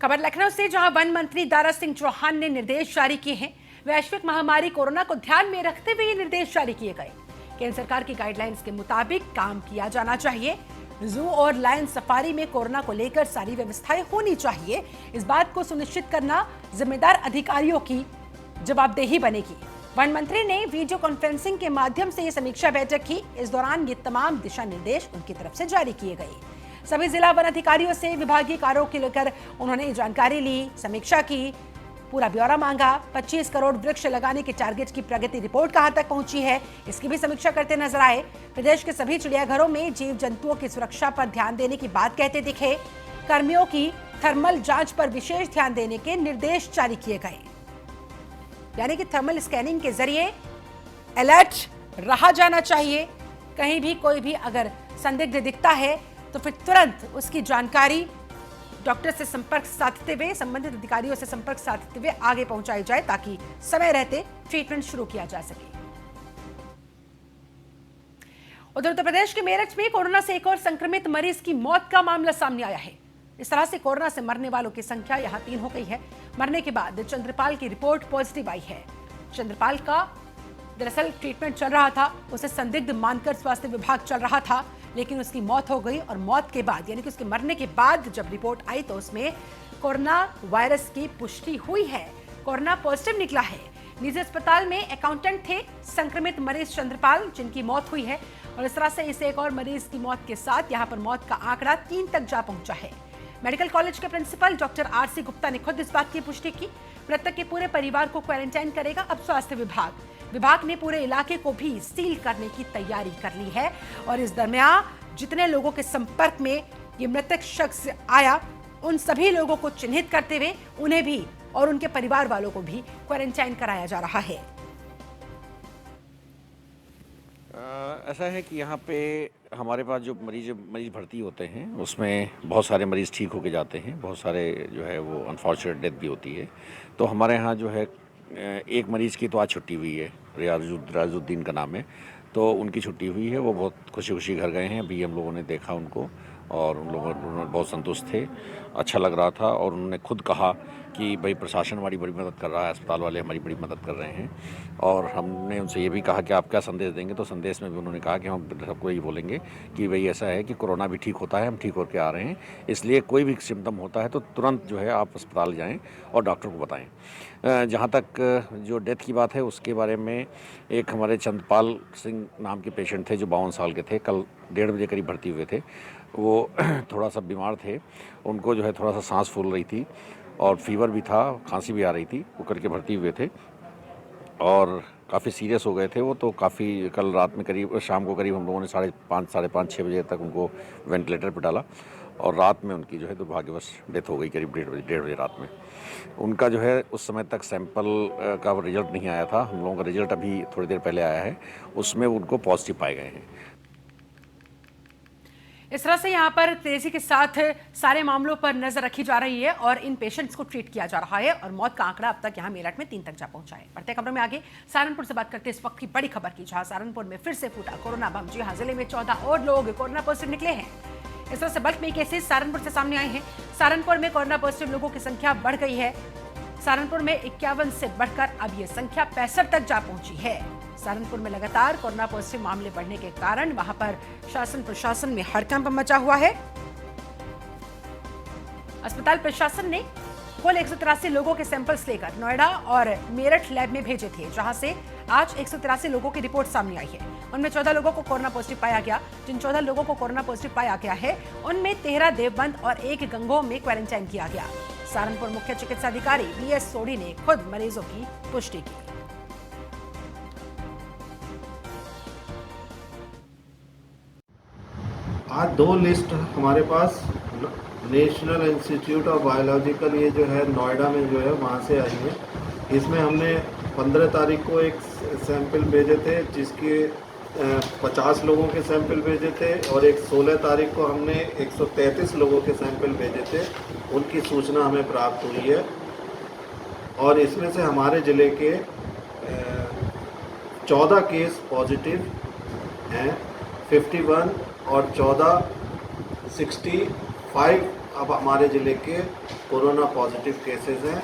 खबर लखनऊ से, जहां वन मंत्री दारा सिंह चौहान ने निर्देश जारी किए हैं। वैश्विक महामारी कोरोना को ध्यान में रखते हुए ये निर्देश जारी किए गए। केंद्र सरकार की गाइडलाइंस के मुताबिक काम किया जाना चाहिए। जू और लायन सफारी में कोरोना को लेकर सारी व्यवस्थाएं होनी चाहिए। इस बात को सुनिश्चित करना जिम्मेदार अधिकारियों की जवाबदेही बनेगी। वन मंत्री ने वीडियो कॉन्फ्रेंसिंग के माध्यम से ये समीक्षा बैठक की। इस दौरान ये तमाम दिशा निर्देश उनकी तरफ से जारी किए गए। सभी जिला वन अधिकारियों से विभागीय कार्यों को लेकर उन्होंने जानकारी ली, समीक्षा की, पूरा ब्यौरा मांगा। 25 करोड़ वृक्ष लगाने के टारगेट की प्रगति रिपोर्ट कहां तक पहुंची है, इसकी भी समीक्षा करते नजर आए। प्रदेश के सभी चिड़ियाघरों में जीव जंतुओं की सुरक्षा पर ध्यान देने की बात कहते दिखे। कर्मियों की थर्मल जांच पर विशेष ध्यान देने के निर्देश जारी किए गए। यानी कि थर्मल स्कैनिंग के जरिए अलर्ट रहा जाना चाहिए। कहीं भी कोई भी अगर संदिग्ध दिखता है तो फिर तुरंत उसकी जानकारी डॉक्टर से संपर्क साधते हुए, संबंधित अधिकारियों से संपर्क साधते हुए आगे पहुंचाई जाए, ताकि समय रहते ट्रीटमेंट शुरू किया जा सके। उधर उत्तर प्रदेश के मेरठ में कोरोना से एक और संक्रमित मरीज की मौत का मामला सामने आया है। इस तरह से कोरोना से मरने वालों की संख्या यहां 3 हो गई है। मरने के बाद चंद्रपाल की रिपोर्ट पॉजिटिव आई है। चंद्रपाल का दरअसल ट्रीटमेंट चल रहा था, उसे संदिग्ध मानकर स्वास्थ्य विभाग चल रहा था, लेकिन उसकी मौत हो गई। और मौत के बाद, यानी कि उसके मरने के बाद जब रिपोर्ट आई तो उसमें कोरोना वायरस की पुष्टि हुई है। कोरोना पॉजिटिव निकला है। निजी अस्पताल में अकाउंटेंट थे संक्रमित मरीज चंद्रपाल, जिनकी मौत हुई है। और इस तरह से इस एक और मरीज की मौत के साथ यहां पर मौत का आंकड़ा 3 तक जा पहुंचा है। मेडिकल कॉलेज के प्रिंसिपल डॉक्टर आरसी गुप्ता ने खुद इस बात की पुष्टि की। मृतक के पूरे परिवार को क्वारंटाइन करेगा अब स्वास्थ्य विभाग। विभाग ने पूरे इलाके को भी सील करने की तैयारी कर ली है। और इस दरमियान जितने लोगों के संपर्क में ये मृतक शख्स आया, उन सभी लोगों को चिन्हित करते हुए उन्हें भी और उनके परिवार वालों को भी क्वारंटाइन कराया जा रहा है। ऐसा है कि यहाँ पे हमारे पास जो मरीज भर्ती होते हैं उसमें बहुत सारे मरीज़ ठीक होके जाते हैं, बहुत सारे जो है वो अनफॉर्चुनेट डेथ भी होती है। तो हमारे यहाँ जो है एक मरीज़ की तो आज छुट्टी हुई है, रियाजुद्दीन का नाम है। तो उनकी छुट्टी हुई है, वो बहुत खुशी घर गए हैं। अभी हम लोगों ने देखा उनको और उन्होंने बहुत संतुष्ट थे, अच्छा लग रहा था। और उन्होंने खुद कहा कि भाई प्रशासन हमारी बड़ी मदद कर रहा है, अस्पताल वाले हमारी बड़ी मदद कर रहे हैं। और हमने उनसे ये भी कहा कि आप क्या संदेश देंगे, तो संदेश में भी उन्होंने कहा कि हम सबको यही बोलेंगे कि भाई ऐसा है कि कोरोना भी ठीक होता है, हम ठीक होकर आ रहे हैं। इसलिए कोई भी सिम्टम होता है तो तुरंत जो है आप अस्पताल जाएँ और डॉक्टर को बताएँ। जहाँ तक जो डेथ की बात है उसके बारे में, एक हमारे चंद्रपाल सिंह नाम के पेशेंट थे जो 52 साल के थे, कल 1:30 बजे करीब भर्ती हुए थे। वो थोड़ा सा बीमार थे, उनको जो है थोड़ा सा सांस फूल रही थी और फीवर भी था, खांसी भी आ रही थी, वो करके भर्ती हुए थे और काफ़ी सीरियस हो गए थे वो। तो काफ़ी कल रात में करीब शाम को करीब हम लोगों ने 5:30 साढ़े 5 6 बजे तक उनको वेंटिलेटर पर डाला और रात में उनकी जो है दुर्भाग्यवश डेथ हो गई करीब 1:30 बजे रात में। उनका जो है उस समय तक सैंपल का रिजल्ट नहीं आया था, हम लोगों का रिजल्ट अभी थोड़ी देर पहले आया है, उसमें उनको पॉजिटिव पाए गए हैं। इस तरह से यहाँ पर तेजी के साथ सारे मामलों पर नजर रखी जा रही है और इन पेशेंट्स को ट्रीट किया जा रहा है। और मौत का आंकड़ा अब तक यहाँ मेरठ में 3 तक जा पहुंचा है। बढ़ते खबरों में आगे सहारनपुर से बात करते हैं इस वक्त की बड़ी खबर की, जहां सहारनपुर में फिर से फूटा कोरोना बम। जी हाँ, जिले में 14 और लोग कोरोना पॉजिटिव निकले हैं। इस तरह से बल्क में केसेस सहारनपुर से सामने आए हैं। सहारनपुर में कोरोना पॉजिटिव लोगों की संख्या बढ़ गई है। सहारनपुर में 51 से बढ़कर अब ये संख्या 65 तक जा पहुंची है। सहारनपुर में लगातार कोरोना पॉजिटिव मामले बढ़ने के कारण वहां पर शासन प्रशासन में हड़कंप मचा हुआ है। अस्पताल प्रशासन ने कुल 183 लोगों के सैंपल्स लेकर नोएडा और मेरठ लैब में भेजे थे, जहां से आज 183 लोगों की रिपोर्ट सामने आई है। उनमें 14 लोगों को कोरोना पॉजिटिव पाया गया। जिन 14 लोगों को कोरोना पॉजिटिव पाया गया है उनमें 13 देवबंद और 1 गंगोह में क्वारंटाइन किया गया। सहारनपुर मुख्य चिकित्सा अधिकारी बीएस सोडी ने खुद मरीजों की पुष्टि की। आज 2 लिस्ट हमारे पास नेशनल इंस्टीट्यूट ऑफ बायोलॉजिकल, ये जो है नोएडा में जो है वहाँ से आई है। इसमें हमने 15 तारीख को एक सैंपल भेजे थे, जिसके 50 लोगों के सैंपल भेजे थे और एक 16 तारीख को हमने 133 लोगों के सैंपल भेजे थे। उनकी सूचना हमें प्राप्त हुई है और इसमें से हमारे ज़िले के 14 केस पॉजिटिव हैं, 51 और 14 65 अब हमारे ज़िले के कोरोना पॉजिटिव केसेस हैं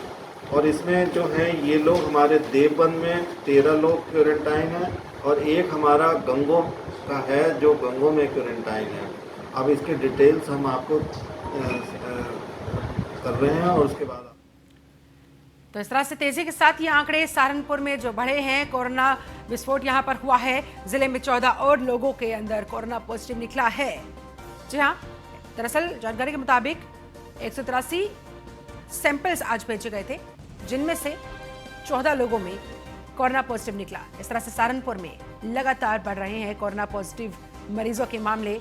और इसमें जो है ये लोग हमारे देवबंद में 13 लोग क्वारंटाइन हैं और एक हमारा गंगों का है जो गंगों में क्वारंटाइन है। अब इसके डिटेल्स हम आपको कर रहे हैं और उसके बाद तो इस तरह से तेजी के साथ ये आंकड़े सहारनपुर में जो बढ़े हैं, कोरोना विस्फोट यहां पर हुआ है। जिले में 14 और लोगों के अंदर कोरोना पॉजिटिव निकला है। जी हां, दरअसल जानकारी के मुताबिक 183 सैंपल्स आज भेजे गए थे, जिनमें से 14 लोगों में कोरोना पॉजिटिव निकला। इस तरह से सहारनपुर में लगातार बढ़ रहे हैं कोरोना पॉजिटिव मरीजों के मामले।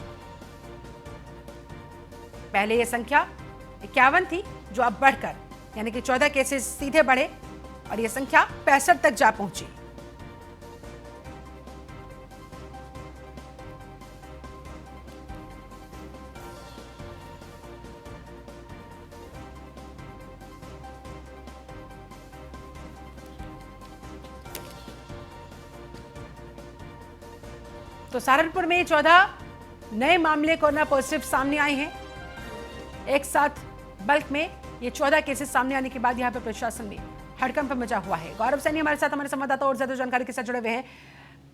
पहले यह संख्या 51 थी, जो अब बढ़कर यानी कि 14 केसेस सीधे बढ़े और यह संख्या 65 तक जा पहुंची। तो सहारनपुर में 14 नए मामले कोरोना पॉजिटिव सामने आए हैं। एक साथ बल्क में ये 14 केसेस सामने आने के बाद यहां पर प्रशासन में हड़कंप मचा हुआ है। गौरव सैनी हमारे साथ, हमारे संवाददाता और ज्यादा जानकारी के साथ जुड़े हुए हैं।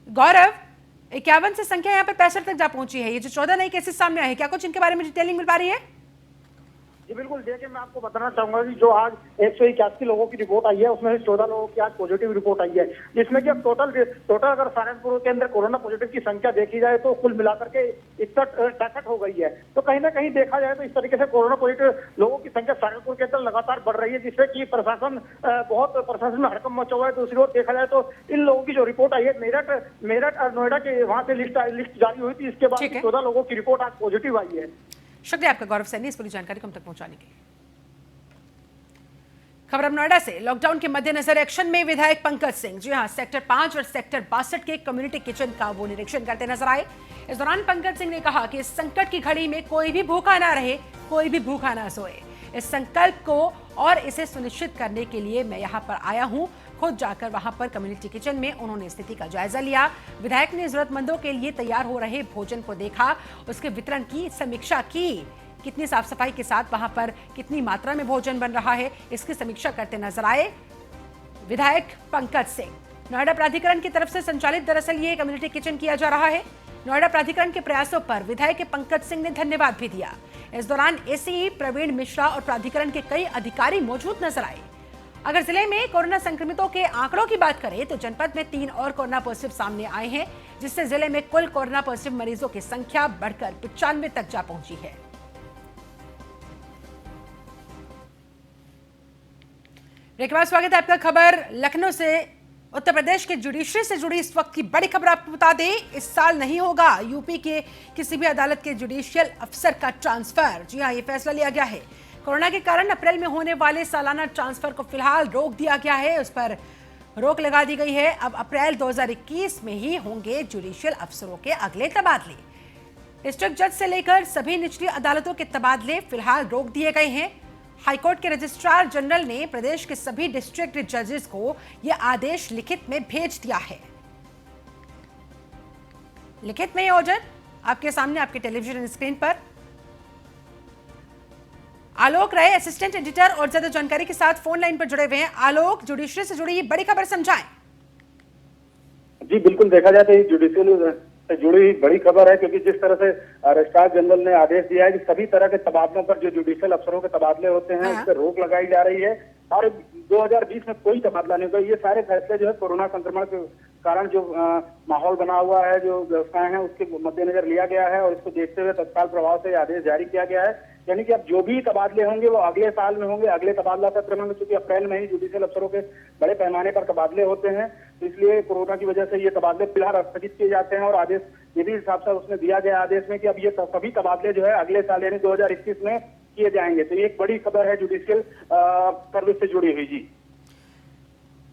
गौरव, 51 से संख्या यहां पर 65 तक जा पहुंची है। ये जो 14 नए केसेस सामने आए हैं, क्या कुछ इनके बारे में डिटेलिंग मिल पा रही है? जी बिल्कुल, देखिए मैं आपको बताना चाहूंगा कि जो आज 181 लोगों की रिपोर्ट आई है, उसमें से 14 लोगों की आज पॉजिटिव रिपोर्ट आई है, जिसमें कि अब टोटल अगर सहारनपुर के अंदर कोरोना पॉजिटिव की संख्या देखी जाए तो कुल मिलाकर के 61 हो गई है। तो कहीं ना कहीं देखा जाए तो इस तरीके से कोरोना पॉजिटिव लोगों की संख्या सहारनपुर के अंदर लगातार बढ़ रही है, जिससे कि प्रशासन में हड़कंप मचा हुआ है। दूसरी ओर देखा जाए तो इन लोगों की जो रिपोर्ट आई है, मेरठ और नोएडा के वहां से लिस्ट जारी हुई थी, इसके बाद 14 लोगों की रिपोर्ट आज पॉजिटिव आई है। शुक्रिया आपका गौरव सैनी, इस पूरी जानकारी को हम तक पहुंचाने के लिए। खबर अब नोएडा से। लॉकडाउन के मद्देनजर एक्शन में विधायक पंकज सिंह, जी हां, सेक्टर 5 और सेक्टर 62 के कम्युनिटी किचन का वो निरीक्षण करते नजर आए। इस दौरान पंकज सिंह ने कहा कि इस संकट की घड़ी में कोई भी भूखा ना रहे, कोई भी भूखा ना सोए। इस संकल्प को और इसे सुनिश्चित करने के लिए मैं यहाँ पर आया हूँ। खुद जाकर वहां पर कम्युनिटी किचन में उन्होंने स्थिति का जायजा लिया। विधायक ने जरूरतमंदों के लिए तैयार हो रहे भोजन को देखा, उसके वितरण की समीक्षा की। कितनी साफ सफाई के साथ वहां पर कितनी मात्रा में भोजन बन रहा है, इसकी समीक्षा करते नजर आए विधायक पंकज सिंह। नोएडा प्राधिकरण की तरफ से संचालित दरअसल ये कम्युनिटी किचन किया जा रहा है। नोएडा प्राधिकरण के प्रयासों पर विधायक पंकज सिंह ने धन्यवाद भी दिया। इस दौरान एसीई प्रवीण मिश्रा और प्राधिकरण के कई अधिकारी मौजूद नजर आए। अगर जिले में कोरोना संक्रमितों के आंकड़ों की बात करें तो जनपद में 3 और कोरोना पॉजिटिव सामने आए हैं, जिससे जिले में कुल कोरोना पॉजिटिव मरीजों की संख्या बढ़कर 95 तक जा पहुंची है। ब्रेक के बाद स्वागत है आपका। खबर लखनऊ से। उत्तर प्रदेश के जुडिशरी से जुड़ी इस वक्त की बड़ी खबर आपको बता दें, इस साल नहीं होगा यूपी के किसी भी अदालत के जुडिशियल अफसर का ट्रांसफर। जी हां, ये फैसला लिया गया है। कोरोना के कारण अप्रैल में होने वाले सालाना ट्रांसफर को फिलहाल रोक दिया गया है, उस पर रोक लगा दी गई है। अब अप्रैल 2021 में ही होंगे जुडिशियल अफसरों के अगले तबादले। डिस्ट्रिक्ट जज से लेकर सभी निचली अदालतों के तबादले फिलहाल रोक दिए गए हैं। हाईकोर्ट के रजिस्ट्रार जनरल ने प्रदेश के सभी डिस्ट्रिक्ट जजेस को यह आदेश लिखित में भेज दिया है। लिखित में यह ऑर्डर आपके सामने, आपके टेलीविजन स्क्रीन पर। आलोक राय असिस्टेंट एडिटर और ज्यादा जानकारी के साथ फोन लाइन पर जुड़े हुए हैं। आलोक, जुडिशरी से जुड़ी ये बड़ी खबर समझाएं। जी बिल्कुल, देखा जाए तो ये जुडिशियल से जुड़ी हुई बड़ी खबर है, क्योंकि जिस तरह से रजिस्ट्रार जनरल ने आदेश दिया है कि सभी तरह के तबादलों पर जो जुडिशियल अफसरों के तबादले होते हैं उस पर रोक लगाई जा रही है और 2020 में कोई तबादला नहीं होगा। ये सारे फैसले जो है कोरोना संक्रमण के कारण जो माहौल बना हुआ है, जो व्यवस्थाएं हैं, उसके मद्देनजर लिया गया है और इसको देखते हुए तत्काल प्रभाव से आदेश जारी किया गया है। यानी कि अब जो भी तबादले होंगे वो अगले साल में होंगे, अगले तबादला सत्र में, क्योंकि अप्रैल में ही जुडिशियल अफसरों के बड़े पैमाने पर तबादले होते हैं, तो इसलिए कोरोना की वजह से ये तबादले फिलहाल स्थगित किए जाते हैं। और आदेश ये भी हिसाब से उसने दिया गया आदेश में कि अब ये सभी तबादले जो है अगले साल यानी 2021 में किए जाएंगे। तो ये एक बड़ी खबर है जुडिशियल सर्विस से जुड़ी हुई। जी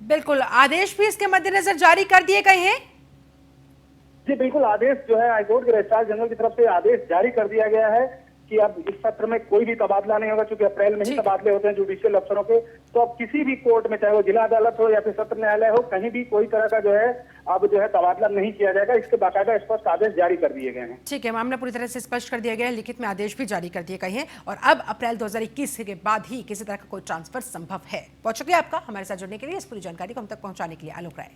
बिल्कुल, आदेश भी इसके मद्देनजर जारी कर दिए गए हैं। जी बिल्कुल, आदेश जो है हाईकोर्ट के रजिस्ट्रार जनरल की तरफ से आदेश जारी कर दिया गया है कि अब इस सत्र में कोई भी तबादला नहीं होगा, क्योंकि अप्रैल में ही ठीक। तबादले होते हैं जुडिशियल अफसरों के। तो अब किसी भी कोर्ट में, चाहे वो जिला अदालत हो या फिर सत्र न्यायालय हो, कहीं भी कोई तरह का जो है अब जो है तबादला नहीं किया जाएगा। इसके बाकायदा स्पष्ट आदेश जारी कर दिए गए हैं। ठीक है, मामला पूरी तरह से स्पष्ट कर दिया गया है, लिखित में आदेश भी जारी कर दिए गए हैं और अब अप्रैल 2021 के बाद ही किसी तरह का कोई ट्रांसफर संभव है। बहुत शुक्रिया आपका हमारे साथ जुड़ने के लिए, इस पूरी जानकारी को हम तक पहुंचाने के लिए, आलोक राय।